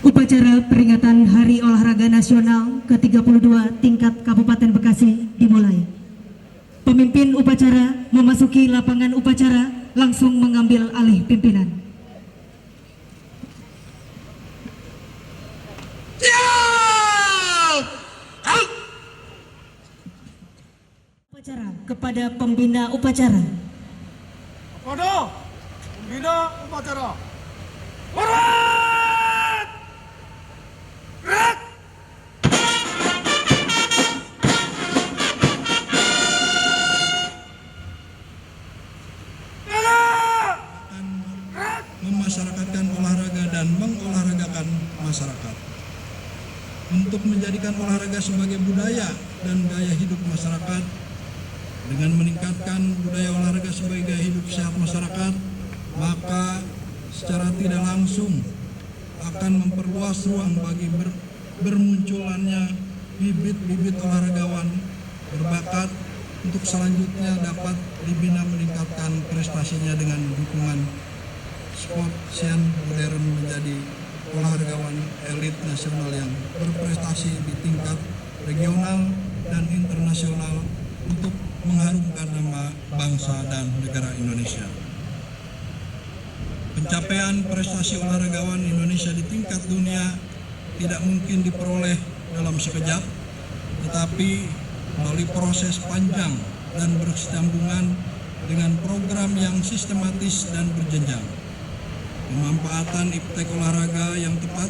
Upacara peringatan Hari Olahraga Nasional ke-32 tingkat Kabupaten Bekasi dimulai. Pemimpin upacara memasuki lapangan upacara langsung mengambil alih pimpinan. Upacara kepada pembina upacara. Kepada pembina upacara. Barat! Gerak! Memasyarakatkan olahraga dan mengolahragakan masyarakat. Untuk menjadikan olahraga sebagai budaya dan gaya hidup masyarakat, dengan meningkatkan budaya olahraga sebagai gaya hidup sehat masyarakat, maka secara tidak langsung akan memperluas ruang bagi bermunculannya bibit-bibit olahragawan berbakat untuk selanjutnya dapat dibina meningkatkan prestasinya dengan dukungan sport science modern menjadi olahragawan elit nasional yang berprestasi di tingkat regional dan internasional untuk mengharumkan nama bangsa dan negara Indonesia. Pencapaian prestasi olahragawan Indonesia di tingkat dunia tidak mungkin diperoleh dalam sekejap, tetapi melalui proses panjang dan berkesinambungan dengan program yang sistematis dan berjenjang. Pemanfaatan iptek olahraga yang tepat.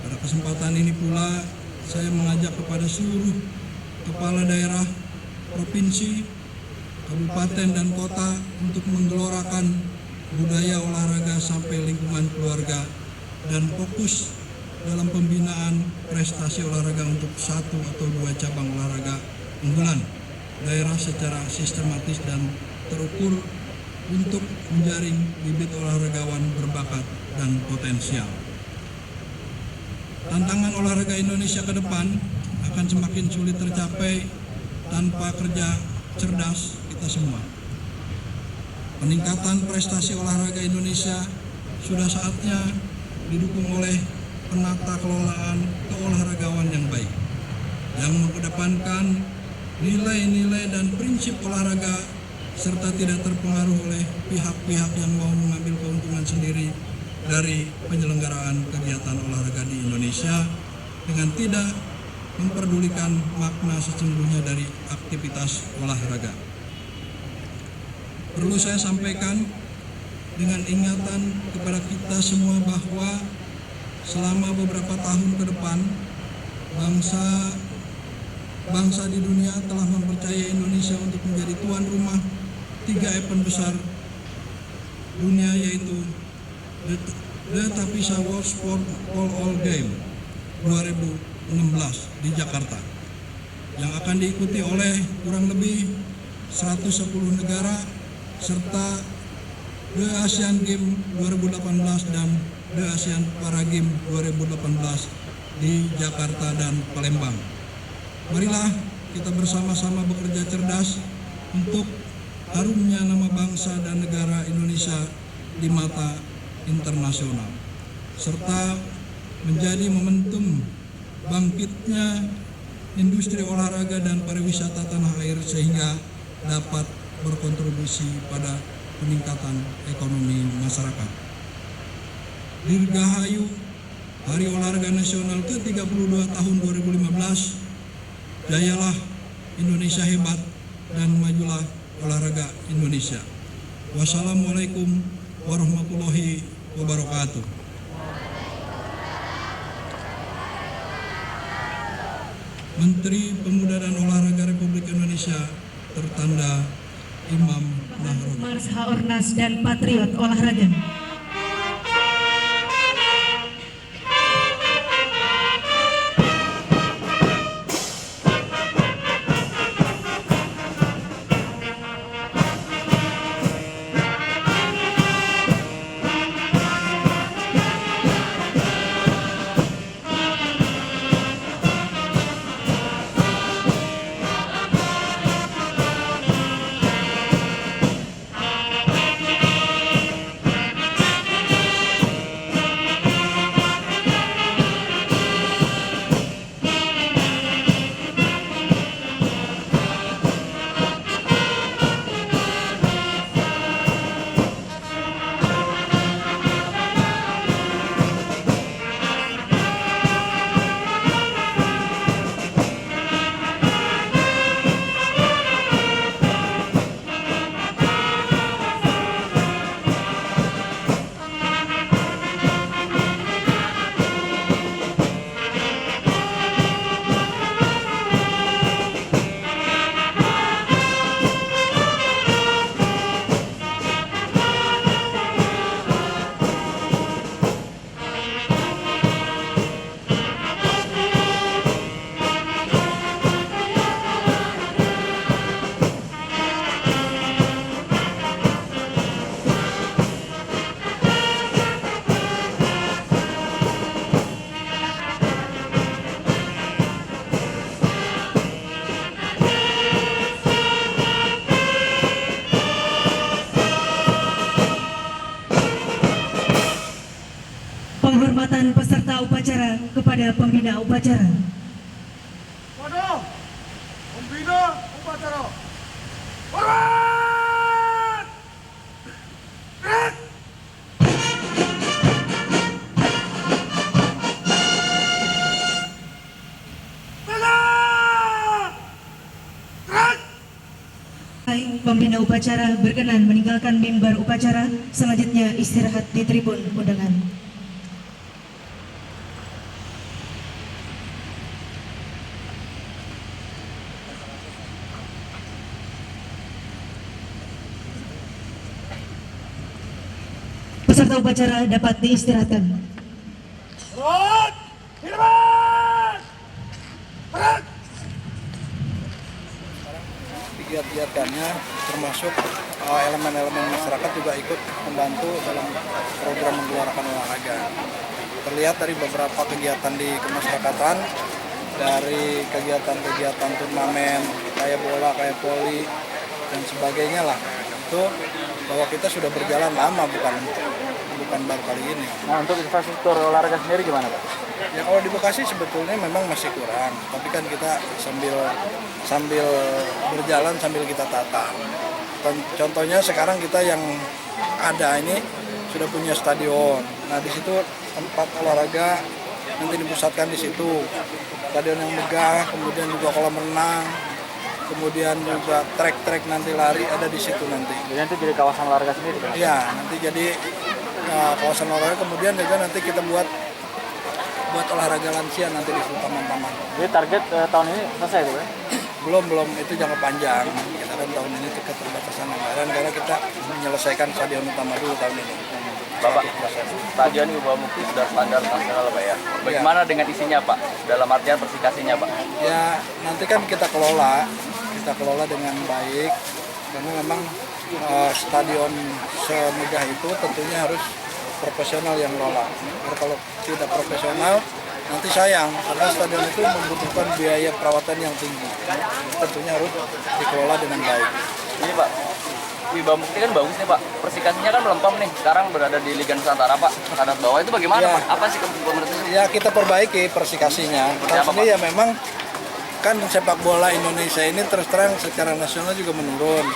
Pada kesempatan ini pula saya mengajak kepada seluruh kepala daerah, provinsi, kabupaten dan kota untuk menggelorakan budaya olahraga sampai lingkungan keluarga dan fokus dalam pembinaan prestasi olahraga untuk 1 atau 2 cabang olahraga unggulan daerah secara sistematis dan terukur untuk menjaring bibit olahragawan berbakat dan potensial. Tantangan olahraga Indonesia ke depan akan semakin sulit tercapai tanpa kerja cerdas kita semua. Peningkatan prestasi olahraga Indonesia sudah saatnya didukung oleh penata kelolaan keolahragawan yang baik, yang mengedepankan nilai-nilai dan prinsip olahraga serta tidak terpengaruh oleh pihak-pihak yang mau mengambil keuntungan sendiri dari penyelenggaraan kegiatan olahraga di Indonesia dengan tidak memperdulikan makna sesungguhnya dari aktivitas olahraga. Perlu saya sampaikan dengan ingatan kepada kita semua bahwa selama beberapa tahun ke depan bangsa di dunia telah mempercayai Indonesia untuk menjadi tuan rumah 3 event besar dunia, yaitu The Tapisa World Sport All Game 2016 di Jakarta, yang akan diikuti oleh kurang lebih 110 negara, serta The Asian Games 2018 dan The Asian Para Games 2018 di Jakarta dan Palembang. Marilah kita bersama-sama bekerja cerdas untuk harumnya nama bangsa dan negara Indonesia di mata internasional, serta menjadi momentum bangkitnya industri olahraga dan pariwisata tanah air sehingga dapat berkontribusi pada peningkatan ekonomi masyarakat. Dirgahayu Hari Olahraga Nasional ke-32 tahun 2015. Jayalah Indonesia hebat dan majulah olahraga Indonesia. Wassalamualaikum warahmatullahi wabarakatuh. Menteri Pemuda dan Olahraga Republik Indonesia tertanda Imam Nahrawi. Mars Haornas dan Patriot Olahraga. upacara kepada pembina upacara. Komandan, pembina upacara. Hormat! Gerak! Tegak! Gerak! Pembina upacara berkenan meninggalkan mimbar upacara, selanjutnya istirahat di tribun undangan. Peserta upacara dapat diistirahatkan. Hormat! Hirmat! Gerak! Kegiatannya termasuk elemen-elemen masyarakat juga ikut membantu dalam program menggelorakan olahraga. Terlihat dari beberapa kegiatan di kemasyarakatan, dari kegiatan-kegiatan turnamen kayak bola, kayak voli dan sebagainya lah. Itu bahwa kita sudah berjalan lama, bukan baru kali ini. Nah, untuk infrastruktur olahraga sendiri gimana, Pak? Ya kalau di Bekasi sebetulnya memang masih kurang, tapi kan kita sambil berjalan sambil kita tata. Contohnya sekarang kita yang ada ini sudah punya stadion. Nah di situ tempat olahraga nanti dipusatkan di situ. Stadion yang megah, kemudian juga kolam renang, kemudian juga trek-trek nanti lari ada di situ nanti. Jadi nanti jadi kawasan olahraga sendiri, Pak? Iya, nanti jadi kawasan olahraga, kemudian juga nanti kita buat olahraga lansia nanti di situ taman-taman. Jadi target tahun ini selesai, Pak? Belum, itu jangka panjang. Kita kan tahun ini keterbatasan anggaran karena kita menyelesaikan stadion utama dulu tahun ini. Bapak, stadion Wibawa Mukti sudah standar nasional, Pak ya. Bagaimana dengan isinya, Pak? Dalam artian persikasinya, Pak? Ya, nanti kan kita kelola dengan baik karena memang stadion semegah itu tentunya harus profesional yang ngelola. Karena kalau tidak profesional nanti sayang karena stadion itu membutuhkan biaya perawatan yang tinggi. Tentunya harus dikelola dengan baik. Ini, Pak, Wibawa Mukti kan bagus nih, Pak. Persikasinya kan melempem nih. Sekarang berada di Liga Nusantara, Pak. Kanat bawah itu bagaimana, Ya. Pak? Apa sih pemerintah? Ya kita perbaiki persikasinya. Apa, Tapi ya memang kan sepak bola Indonesia ini terus terang secara nasional juga menurun.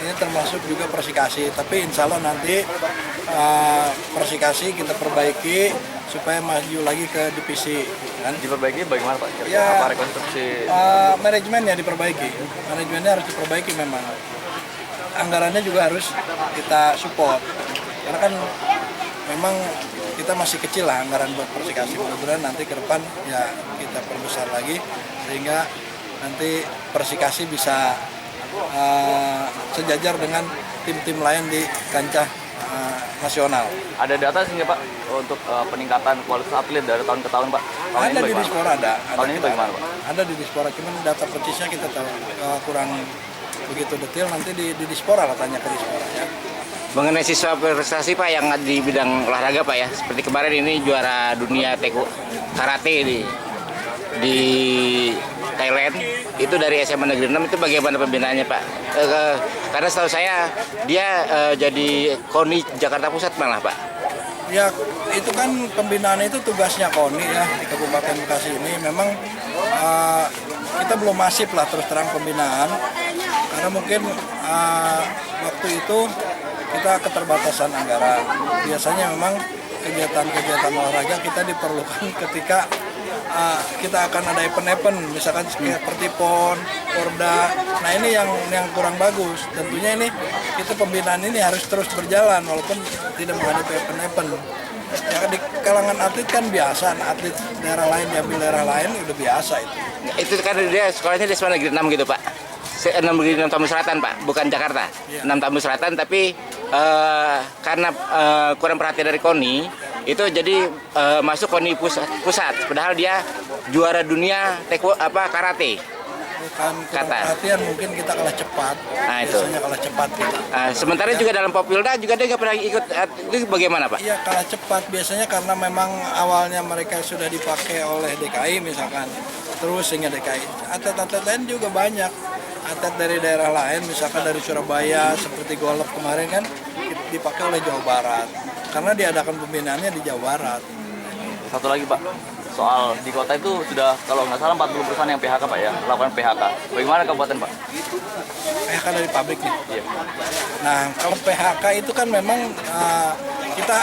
Ini termasuk juga persikasi. Tapi insya Allah nanti persikasi kita perbaiki supaya maju lagi ke divisi. Kan? Diperbaiki bagaimana, Pak? Kira-kira Ya. apa rekonstruksi? Manajemennya diperbaiki. Manajemennya harus diperbaiki memang. Anggarannya juga harus kita support. Karena kan memang kita masih kecil lah anggaran buat persikasi. Mudah-mudahan nanti ke depan ya kita perbesar lagi sehingga nanti persikasi bisa sejajar dengan tim-tim lain di kancah nasional. Ada data sih nggak, Pak, untuk peningkatan kualitas atlet dari tahun ke tahun, Pak? Tahun Ada ini di bagaimana? Dispora ada Tahun ini kita. bagaimana, Pak? Ada di Dispora, cuman data persisnya kita tahu kurang begitu detail, nanti di Dispora lah, tanya ke Dispora ya. Mengenai siswa prestasi Pak yang di bidang olahraga Pak ya, seperti kemarin ini juara dunia karate di Thailand itu dari SMA Negeri 6, itu bagaimana pembinaannya Pak? Karena setahu saya dia jadi KONI Jakarta Pusat malah Pak. Ya itu kan pembinaan itu tugasnya KONI ya di Kabupaten Bekasi ini. Memang kita belum masif lah terus terang pembinaan karena mungkin waktu itu kita keterbatasan anggaran. Biasanya memang kegiatan-kegiatan olahraga kita diperlukan ketika kita akan ada event-event, misalkan seperti PON, Porda. Nah ini yang kurang bagus. Tentunya ini itu pembinaan ini harus terus berjalan walaupun tidak menghadapi event-event. Ya, di kalangan atlet kan biasa, atlet daerah lain diambil daerah lain udah biasa itu. Itu kan dia sekolahnya di SMA Negeri 6 gitu Pak. 6 Negeri 6 Tamu Selatan Pak, bukan Jakarta. Iya. 6 Tamu Selatan, tapi karena kurang perhatian dari KONI itu jadi masuk KONI pusat. Padahal dia juara dunia karate. Bukan kurang Kata. perhatian, mungkin kita kalah cepat. Nah, itu. Biasanya kalah cepat kita. Sementara juga dalam Popilda juga dia nggak pernah ikut. Itu bagaimana Pak? Iya kalah cepat biasanya karena memang awalnya mereka sudah dipakai oleh DKI misalkan, terus sehingga DKI. Atlet-atlet lain juga banyak, atlet dari daerah lain misalkan dari Surabaya seperti golf kemarin kan dipakai oleh Jawa Barat karena diadakan pembinaannya di Jawa Barat. Satu lagi Pak, soal di kota itu sudah kalau nggak salah 40 perusahaan yang PHK Pak ya, lakukan PHK. Bagaimana kabupaten Pak? PHK dari pabrik nih. Iya. Nah, kalau PHK itu kan memang kita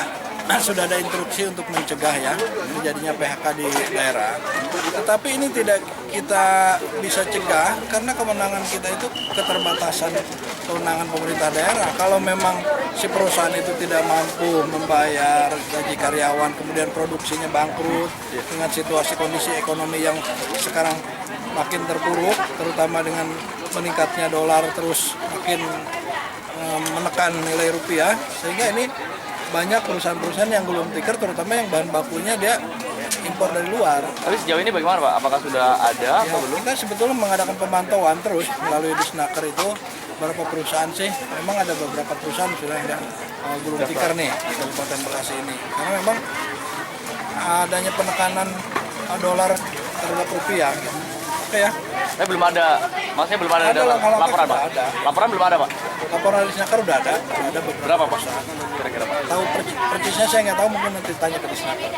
sudah ada instruksi untuk mencegah ya terjadinya PHK di daerah. Tetapi ini tidak kita bisa cegah karena kewenangan kita itu keterbatasan kewenangan pemerintah daerah. Kalau memang si perusahaan itu tidak mampu membayar gaji karyawan, kemudian produksinya bangkrut dengan situasi kondisi ekonomi yang sekarang makin terpuruk, terutama dengan meningkatnya dolar terus makin menekan nilai rupiah, sehingga ini banyak perusahaan-perusahaan yang gulung tikar, terutama yang bahan bakunya dia impor dari luar. Tapi sejauh ini bagaimana Pak? Apakah sudah ada atau belum? Kita sebetulnya mengadakan pemantauan terus melalui Disnaker itu beberapa perusahaan sih, memang ada beberapa perusahaan sudah yang gulung tikar nih di Kabupaten Bekasi ini. Karena memang adanya penekanan dolar terhadap rupiah. Oke ya. Tapi belum ada, maksudnya belum ada, laporan Pak? Ada. Laporan belum ada Pak? Laporan Disnaker udah ada beberapa Berapa Pak? perusahaan. Kira-kira Pak? Tahu persisnya saya nggak tahu, mungkin nanti tanya ke Disnaker.